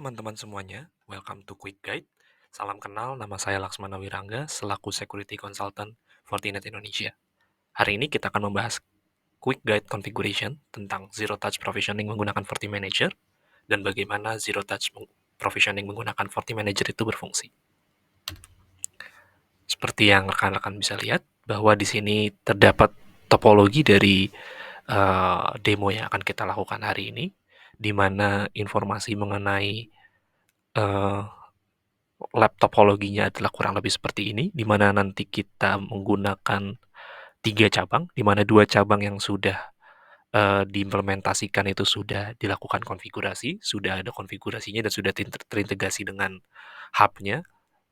teman-teman semuanya, welcome to Quick Guide. Salam kenal, nama saya Laksmana Wirangga, selaku Security Consultant Fortinet Indonesia. Hari ini kita akan membahas Quick Guide Configuration tentang Zero Touch Provisioning menggunakan FortiManager dan bagaimana Zero Touch Provisioning menggunakan FortiManager itu berfungsi. Seperti yang rekan-rekan bisa lihat, bahwa di sini terdapat topologi dari demo yang akan kita lakukan hari ini, di mana informasi mengenai lab topologinya adalah kurang lebih seperti ini, di mana nanti kita menggunakan 3 cabang, di mana 2 cabang yang sudah diimplementasikan itu sudah dilakukan konfigurasi, sudah ada konfigurasinya dan sudah terintegrasi dengan hub-nya.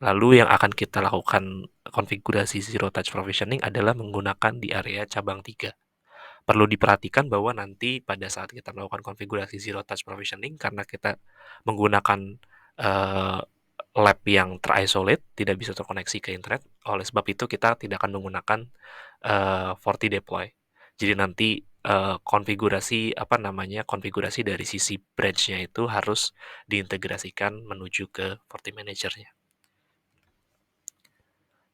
Lalu yang akan kita lakukan konfigurasi Zero Touch Provisioning adalah menggunakan di area cabang 3. Perlu diperhatikan bahwa nanti pada saat kita melakukan konfigurasi Zero Touch Provisioning, karena kita menggunakan lab yang terisolate, tidak bisa terkoneksi ke internet, oleh sebab itu kita tidak akan menggunakan FortiDeploy. Jadi nanti konfigurasi dari sisi branch-nya itu harus diintegrasikan menuju ke FortiManager-nya.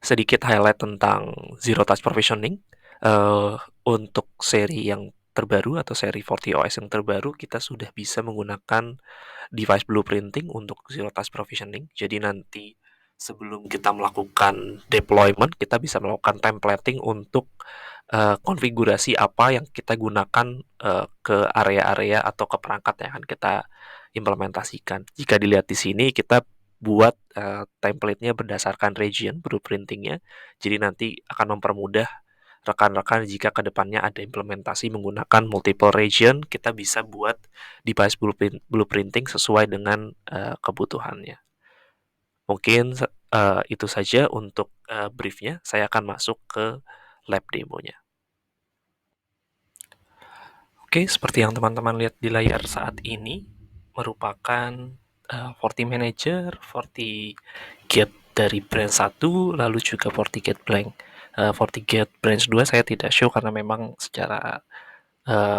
Sedikit highlight tentang Zero Touch Provisioning. Untuk seri yang terbaru atau seri FortiOS yang terbaru, kita sudah bisa menggunakan device blueprinting untuk Zero Touch Provisioning. Jadi nanti sebelum kita melakukan deployment, kita bisa melakukan templating untuk konfigurasi apa yang kita gunakan ke area-area atau ke perangkat yang akan kita implementasikan. Jika dilihat di sini, kita buat template-nya berdasarkan region blueprinting-nya. Jadi nanti akan mempermudah rekan-rekan jika kedepannya ada implementasi menggunakan multiple region, kita bisa buat device blueprinting sesuai dengan kebutuhannya. Mungkin itu saja untuk briefnya. Saya akan masuk ke lab demonya. Oke, seperti yang teman-teman lihat di layar saat ini, merupakan FortiManager, FortiGate dari branch 1, lalu juga FortiGate Blank. FortiGate branch 2 saya tidak show karena memang secara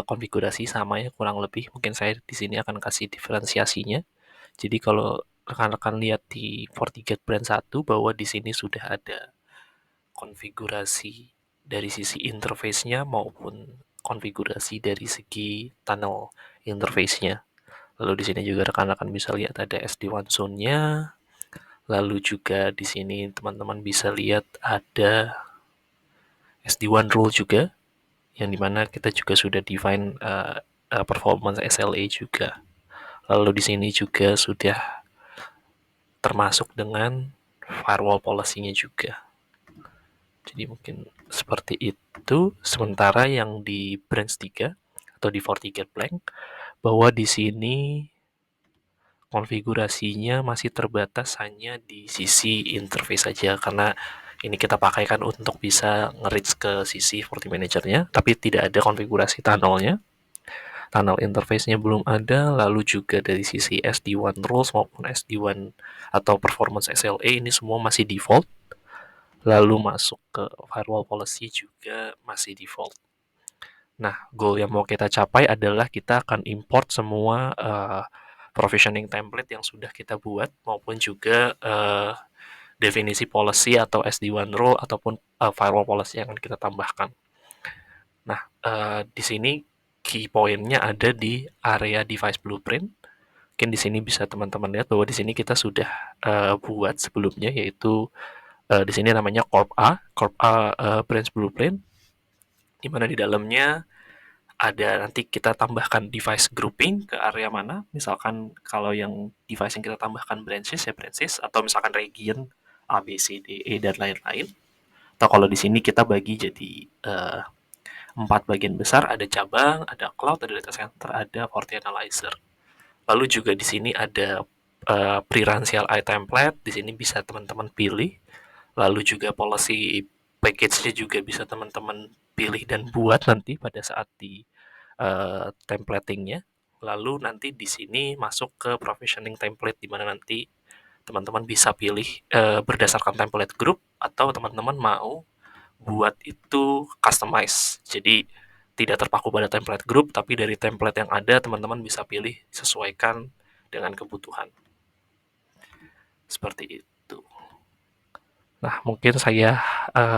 konfigurasi sama ya kurang lebih. Mungkin saya di sini akan kasih diferensiasinya. Jadi kalau rekan-rekan lihat di FortiGate branch 1 bahwa di sini sudah ada konfigurasi dari sisi interface-nya maupun konfigurasi dari segi tunnel interface-nya. Lalu di sini juga rekan-rekan bisa lihat ada SD-WAN zone-nya. Lalu juga di sini teman-teman bisa lihat ada SD-WAN rule juga, yang dimana kita juga sudah define performance SLA juga. Lalu di sini juga sudah termasuk dengan firewall policy-nya juga. Jadi mungkin seperti itu. Sementara yang di branch 3 atau di FortiGate Blank, bahwa di sini konfigurasinya masih terbatas hanya di sisi interface saja, karena ini kita pakaikan untuk bisa nge-reach ke sisi FortiManager-nya, tapi tidak ada konfigurasi tunnel-nya. Tunnel interface-nya belum ada, lalu juga dari sisi SD-WAN rules maupun SD-WAN atau performance SLA ini semua masih default. Lalu masuk ke firewall policy juga masih default. Nah, goal yang mau kita capai adalah kita akan import semua provisioning template yang sudah kita buat maupun juga definisi policy atau SD-WAN rule ataupun firewall policy yang akan kita tambahkan. Nah, di sini key point-nya ada di area device blueprint. Mungkin di sini bisa teman-teman lihat bahwa di sini kita sudah buat sebelumnya, yaitu di sini namanya Corp A branch blueprint, di mana di dalamnya ada nanti kita tambahkan device grouping ke area mana. Misalkan kalau yang device yang kita tambahkan branches ya branches, atau misalkan region A, B, C, D, E dan lain-lain. Atau kalau di sini kita bagi jadi 4 bagian besar, ada cabang, ada cloud, ada data center, ada FortiAnalyzer. Lalu juga di sini ada pre-run CLI template, di sini bisa teman-teman pilih. Lalu juga policy package-nya juga bisa teman-teman pilih dan buat nanti pada saat di templating-nya. Lalu nanti di sini masuk ke provisioning template, di mana nanti teman-teman bisa pilih berdasarkan template group, atau teman-teman mau buat itu customize. Jadi tidak terpaku pada template group, tapi dari template yang ada teman-teman bisa pilih sesuaikan dengan kebutuhan. Seperti itu. Nah, mungkin saya,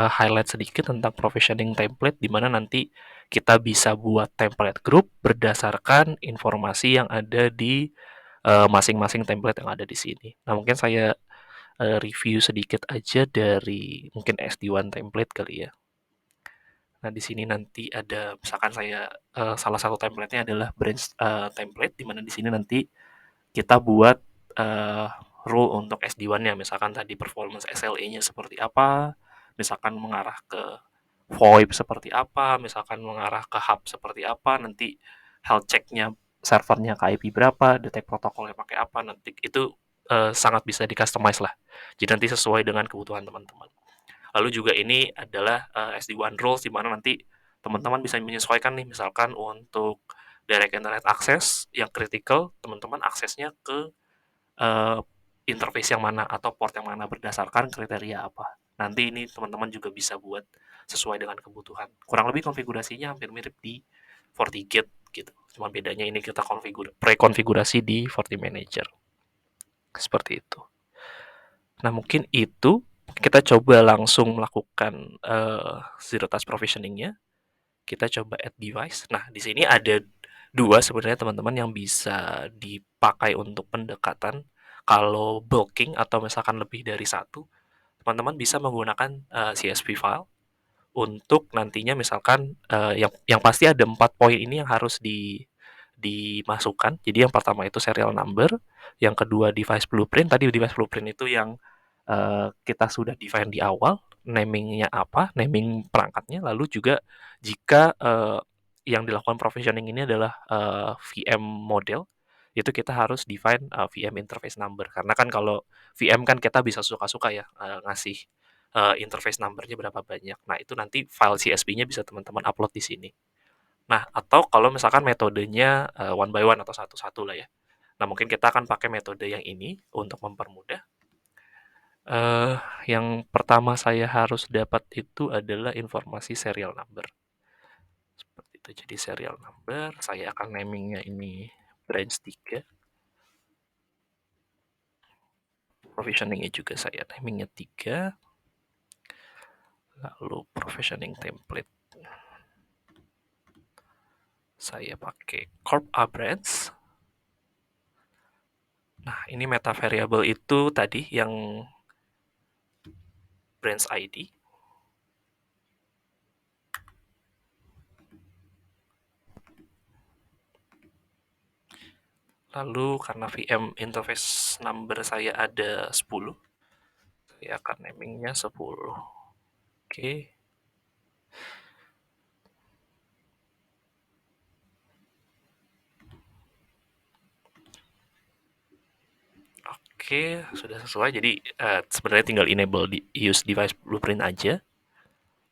highlight sedikit tentang provisioning template, di mana nanti kita bisa buat template group berdasarkan informasi yang ada di, masing-masing template yang ada di sini. Nah, mungkin saya, review sedikit aja dari mungkin SD1 template kali ya. Nah, di sini nanti ada misalkan saya, salah satu template-nya adalah branch, template, di mana di sini nanti kita buat, eee, rule untuk SD1-nya, misalkan tadi performance SLA-nya seperti apa, misalkan mengarah ke VoIP seperti apa, misalkan mengarah ke hub seperti apa, nanti health check-nya servernya ke IP berapa, detect protokolnya pakai apa, nanti itu, sangat bisa di-customize lah. Jadi nanti sesuai dengan kebutuhan teman-teman. Lalu juga ini adalah, SD-WAN rules, di mana nanti teman-teman bisa menyesuaikan nih, misalkan untuk direct internet access yang kritikal, teman-teman aksesnya ke eee, interface yang mana atau port yang mana berdasarkan kriteria apa. Nanti ini teman-teman juga bisa buat sesuai dengan kebutuhan. Kurang lebih konfigurasinya hampir mirip di FortiGate gitu. Cuma bedanya ini kita prekonfigurasi di FortiManager. Seperti itu. Nah, mungkin itu kita coba langsung melakukan zero touch provisioning-nya. Kita coba add device. Nah, di sini ada dua sebenarnya teman-teman yang bisa dipakai untuk pendekatan. Kalau bulking atau misalkan lebih dari satu, teman-teman bisa menggunakan CSV file untuk nantinya misalkan yang pasti ada 4 poin ini yang harus dimasukkan. Jadi yang pertama itu serial number, yang kedua device blueprint. Tadi device blueprint itu yang kita sudah define di awal, namingnya apa, naming perangkatnya, lalu juga jika yang dilakukan provisioning ini adalah VM model, itu kita harus define VM interface number. Karena kan kalau VM kan kita bisa suka-suka ya ngasih interface numbernya berapa banyak. Nah, itu nanti file CSV-nya bisa teman-teman upload di sini. Nah, atau kalau misalkan metodenya one by one atau satu-satu lah ya. Nah, mungkin kita akan pakai metode yang ini untuk mempermudah. Eee, yang pertama saya harus dapat itu adalah informasi serial number. Seperti itu, jadi serial number, saya akan naming-nya ini branch 3, provisioning-nya juga saya naming-nya 3, lalu provisioning template saya pakai corp a branch. Nah, ini meta variable itu tadi yang branch ID. Lalu karena VM interface number saya ada 10, saya akan naming-nya 10. Oke. Oke, sudah sesuai. Jadi sebenarnya tinggal enable di use device blueprint aja.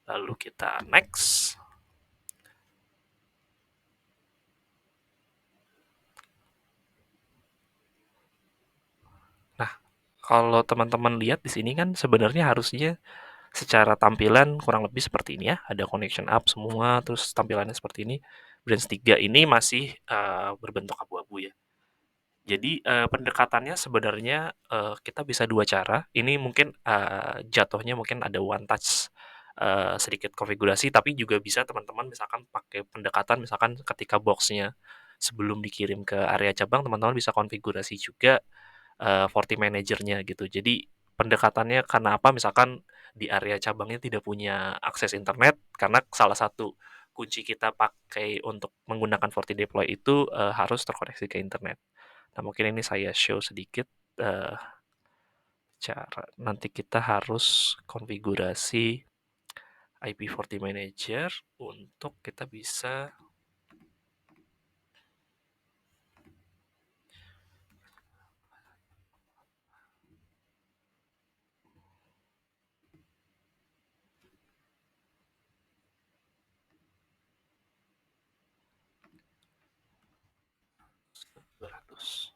Lalu kita next. Nah, kalau teman-teman lihat di sini kan sebenarnya harusnya secara tampilan kurang lebih seperti ini ya. Ada connection up semua, terus tampilannya seperti ini. Branch 3 ini masih berbentuk abu-abu ya. Jadi pendekatannya sebenarnya kita bisa dua cara. Ini mungkin jatuhnya mungkin ada one touch sedikit konfigurasi, tapi juga bisa teman-teman misalkan pakai pendekatan misalkan ketika boxnya sebelum dikirim ke area cabang, teman-teman bisa konfigurasi juga Forti Manager-nya gitu. Jadi pendekatannya karena apa? Misalkan di area cabangnya tidak punya akses internet, karena salah satu kunci kita pakai untuk menggunakan Forti Deploy itu harus terkoneksi ke internet. Nah, mungkin ini saya show sedikit eh, cara nanti kita harus konfigurasi IP40 Manager untuk kita bisa beratus.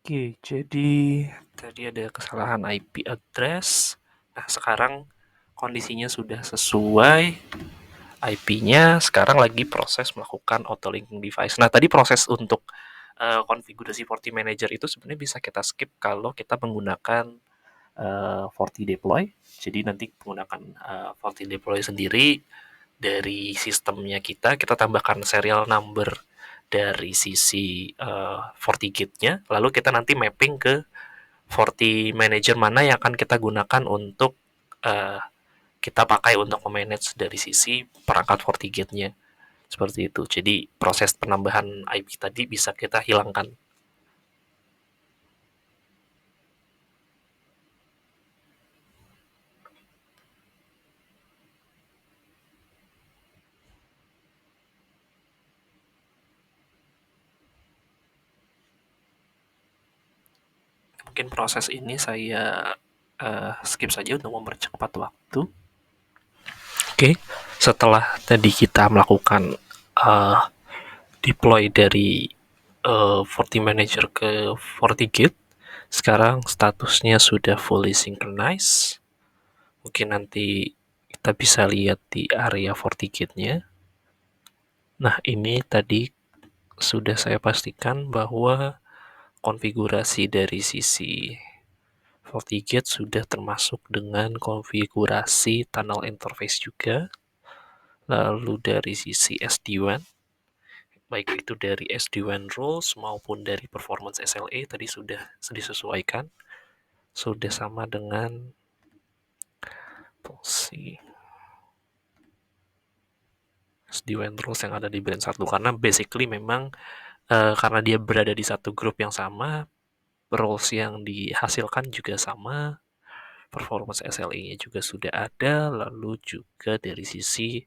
Oke, jadi tadi ada kesalahan IP address. Nah, sekarang kondisinya sudah sesuai IP-nya, sekarang lagi proses melakukan auto linking device. Nah, tadi proses untuk konfigurasi Forti Manager itu sebenarnya bisa kita skip kalau kita menggunakan Forti Deploy. Jadi nanti menggunakan Forti Deploy sendiri dari sistemnya kita tambahkan serial number dari sisi FortiGate-nya, lalu kita nanti mapping ke Forti Manager mana yang akan kita gunakan untuk uh, kita pakai untuk memanage dari sisi perangkat FortiGate-nya. Seperti itu. Jadi proses penambahan IP tadi bisa kita hilangkan. Mungkin proses ini saya skip saja untuk mempercepat waktu. Oke, setelah tadi kita melakukan deploy dari Forti Manager ke FortiGate, sekarang statusnya sudah fully synchronized. Mungkin nanti kita bisa lihat di area FortiGate-nya. Nah, ini tadi sudah saya pastikan bahwa konfigurasi dari sisi FortiGate sudah termasuk dengan konfigurasi tunnel interface juga. Lalu dari sisi SD-WAN, baik itu dari SD-WAN rules maupun dari performance SLA tadi sudah disesuaikan. Sudah sama dengan fungsi SD-WAN rules yang ada di brand 1. Karena basically memang karena dia berada di satu grup yang sama, rules yang dihasilkan juga sama, performance SLA-nya juga sudah ada, lalu juga dari sisi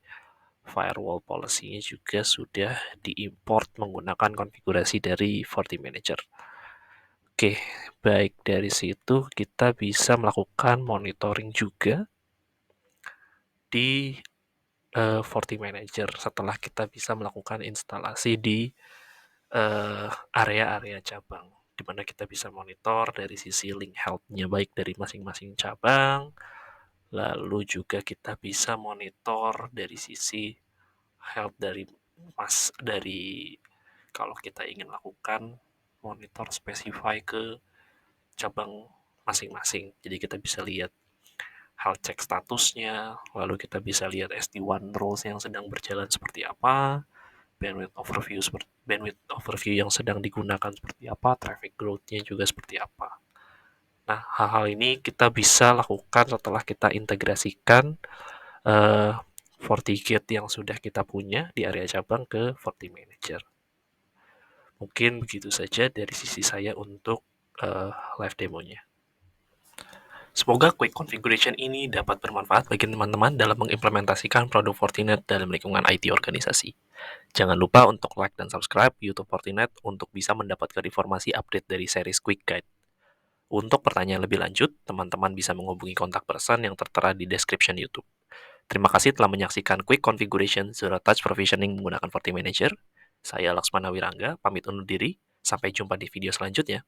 firewall policy-nya juga sudah diimport menggunakan konfigurasi dari Forti Manager. Oke, baik dari situ kita bisa melakukan monitoring juga di Forti Manager setelah kita bisa melakukan instalasi di area-area cabang, di mana kita bisa monitor dari sisi link health-nya baik dari masing-masing cabang, lalu juga kita bisa monitor dari sisi health dari kalau kita ingin lakukan monitor specify ke cabang masing-masing. Jadi kita bisa lihat health check statusnya, lalu kita bisa lihat SD-WAN rules yang sedang berjalan seperti apa, bandwidth overview yang sedang digunakan seperti apa, traffic growth-nya juga seperti apa. Nah, hal-hal ini kita bisa lakukan setelah kita integrasikan FortiGate yang sudah kita punya di area cabang ke Forti Manager. Mungkin begitu saja dari sisi saya untuk live demonya. Semoga quick configuration ini dapat bermanfaat bagi teman-teman dalam mengimplementasikan produk Fortinet dalam lingkungan IT organisasi. Jangan lupa untuk like dan subscribe YouTube Fortinet untuk bisa mendapatkan informasi update dari series Quick Guide. Untuk pertanyaan lebih lanjut, teman-teman bisa menghubungi kontak person yang tertera di description YouTube. Terima kasih telah menyaksikan Quick Configuration Zero Touch Provisioning menggunakan Forti Manager. Saya Laksmana Wirangga, pamit undur diri. Sampai jumpa di video selanjutnya.